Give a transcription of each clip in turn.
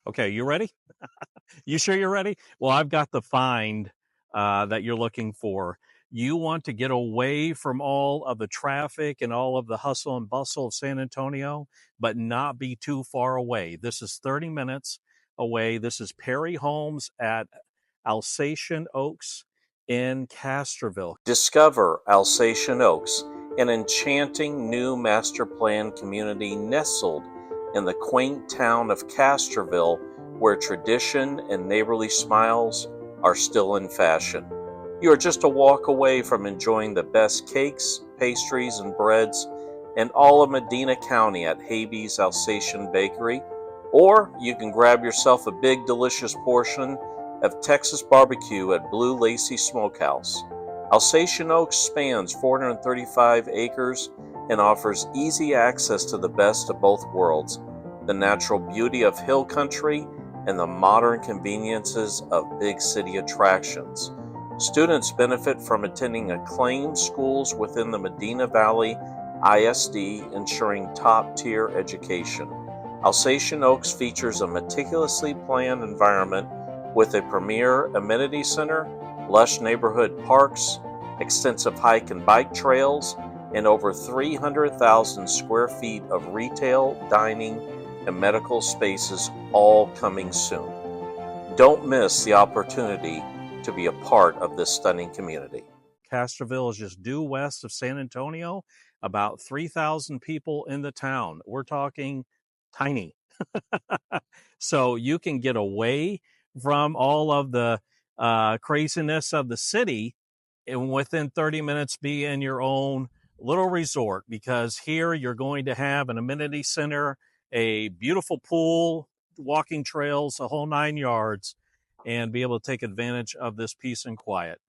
Okay, you ready? You sure you're ready? Well, I've got the find that you're looking for. You want to get away from all of the traffic and all of the hustle and bustle of San Antonio, but not be too far away. This is 30 minutes away. This is Perry Homes at Alsatian Oaks in Castroville. Discover Alsatian Oaks, an enchanting new master plan community nestled in the quaint town of Castroville, where tradition and neighborly smiles are still in fashion. You are just a walk away from enjoying the best cakes, pastries, and breads in all of Medina County at Habee's Alsatian Bakery, or you can grab yourself a big delicious portion of Texas barbecue at Blue Lacy Smokehouse. Alsatian Oaks spans 435 acres and offers easy access to the best of both worlds, the natural beauty of hill country and the modern conveniences of big city attractions. Students benefit from attending acclaimed schools within the Medina Valley ISD, ensuring top-tier education. Alsatian Oaks features a meticulously planned environment with a premier amenity center, lush neighborhood parks, extensive hike and bike trails, and over 300,000 square feet of retail, dining, and medical spaces, all coming soon. Don't miss the opportunity to be a part of this stunning community. Castroville is just due west of San Antonio, about 3,000 people in the town. We're talking tiny. So you can get away from all of the craziness of the city and within 30 minutes be in your own little resort, because here you're going to have an amenity center, a beautiful pool, walking trails, a whole 9 yards, and be able to take advantage of this peace and quiet,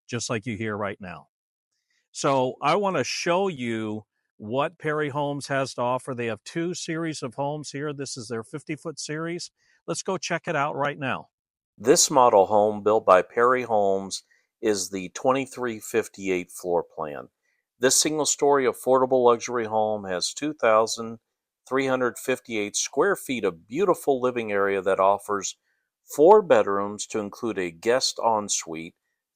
just like you hear right now. So I want to show you what Perry Homes has to offer. They have 2 series of homes here. This is their 50-foot series. Let's go check it out right now. This model home built by Perry Homes is the 2358 floor plan. This single-story affordable luxury home has 2,358 square feet of beautiful living area that offers 4 bedrooms to include a guest ensuite,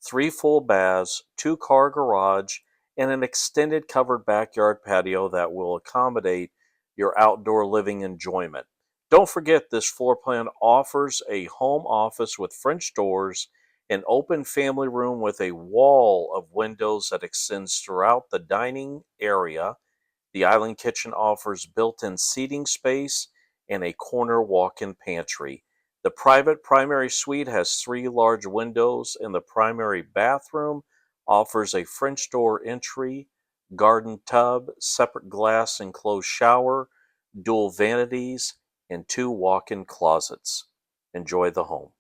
3 full baths, 2-car garage, and an extended covered backyard patio that will accommodate your outdoor living enjoyment. Don't forget, this floor plan offers a home office with French doors, an open family room with a wall of windows that extends throughout the dining area. The island kitchen offers built-in seating space and a corner walk-in pantry. The private primary suite has 3 large windows, and the primary bathroom offers a French door entry, garden tub, separate glass enclosed shower, dual vanities, and 2 walk-in closets. Enjoy the home.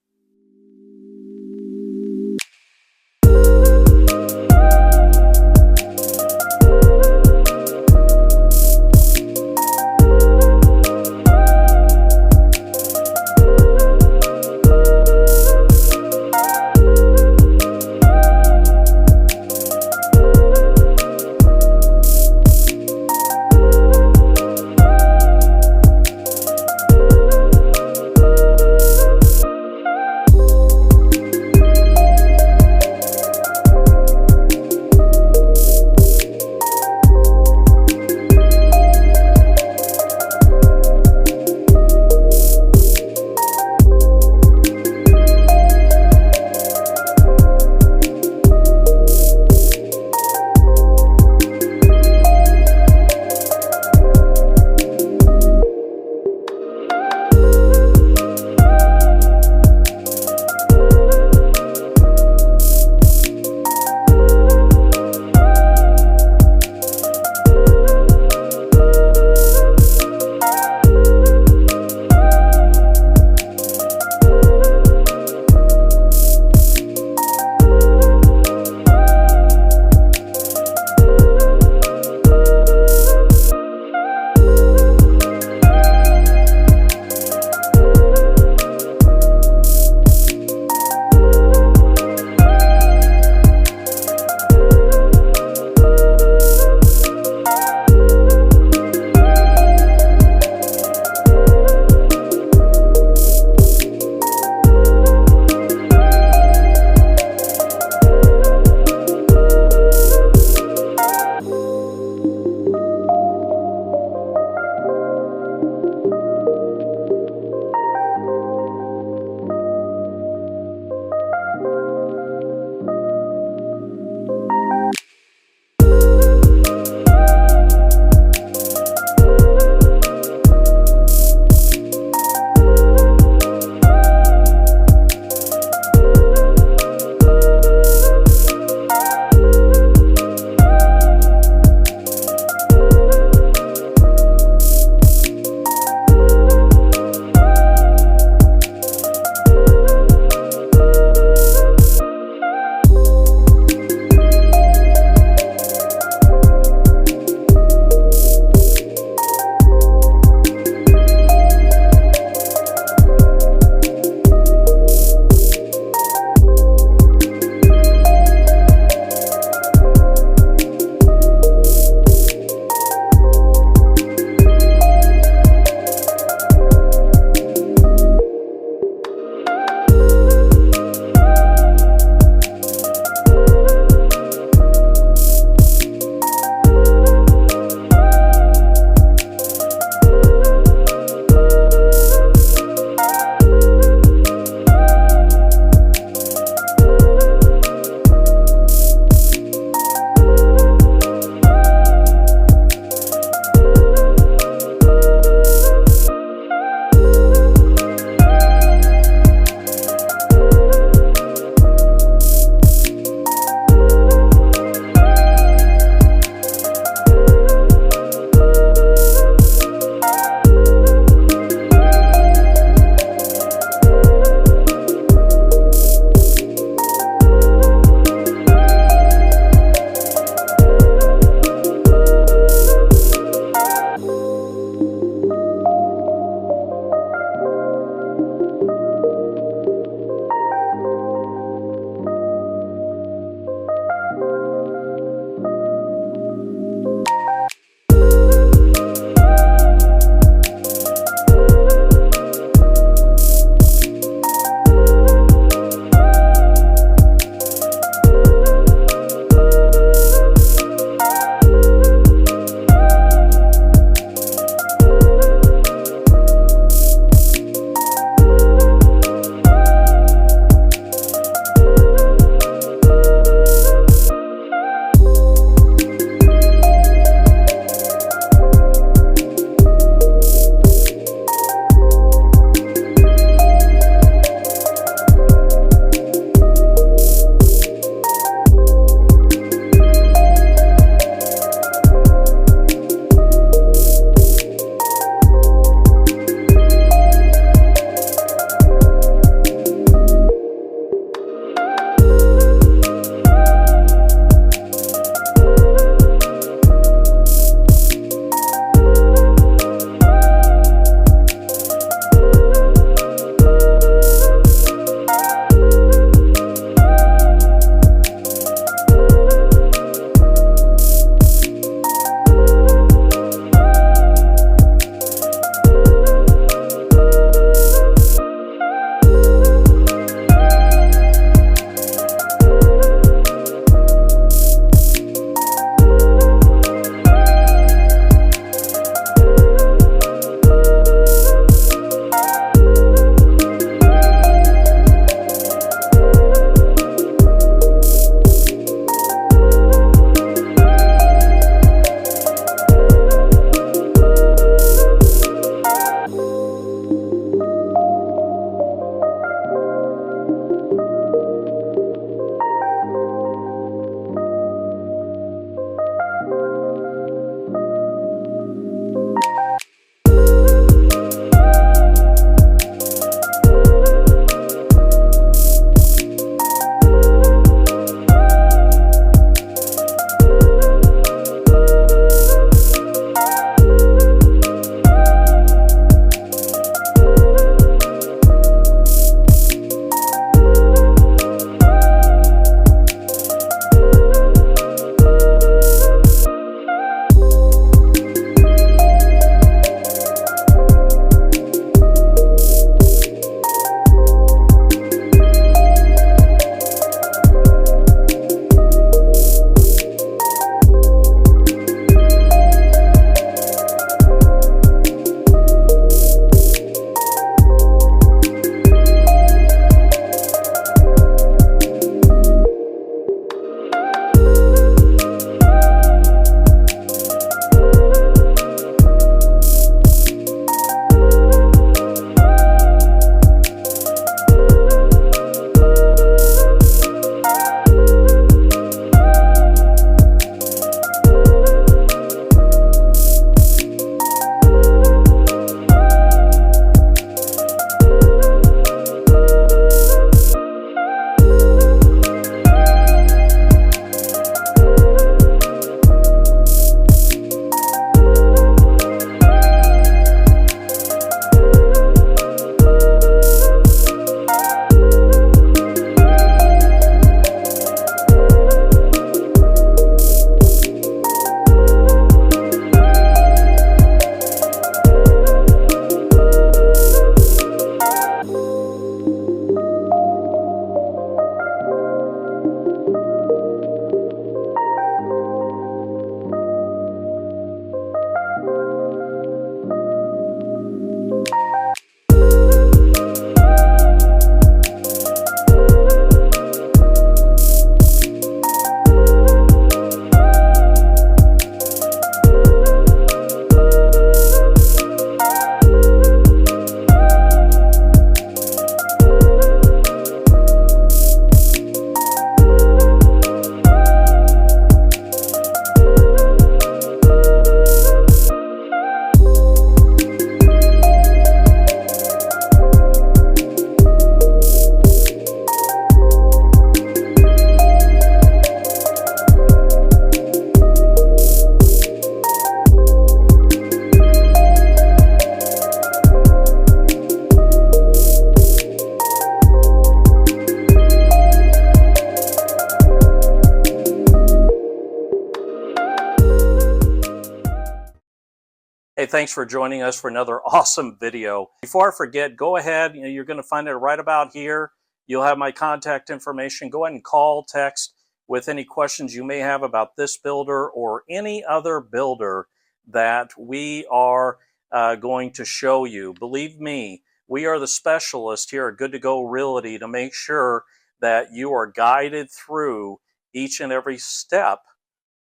thanks for joining us for another awesome video. Before I forget, go ahead, you're going to find it right about here. You'll have my contact information. Go ahead and call, text with any questions you may have about this builder or any other builder that we are going to show you. Believe me, we are the specialists here at Good to Go Realty to make sure that you are guided through each and every step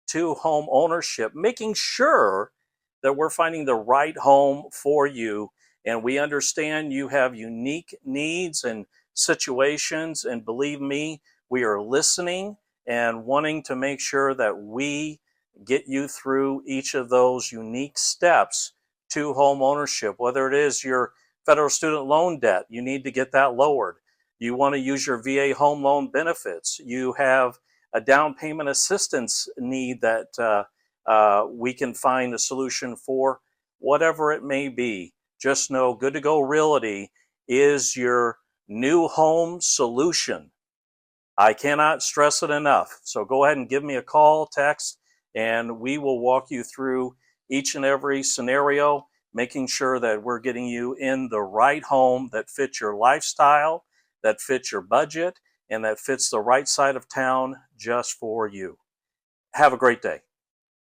to home ownership, making sure that we're finding the right home for you. And we understand you have unique needs and situations. And believe me, we are listening and wanting to make sure that we get you through each of those unique steps to home ownership. Whether it is your federal student loan debt, you need to get that lowered. You want to use your VA home loan benefits. You have a down payment assistance need that we can find a solution for. Whatever it may be, just know Good to Go Realty is your new home solution. I cannot stress it enough. So go ahead and give me a call, text, and we will walk you through each and every scenario, making sure that we're getting you in the right home that fits your lifestyle, that fits your budget, and that fits the right side of town just for you. Have a great day.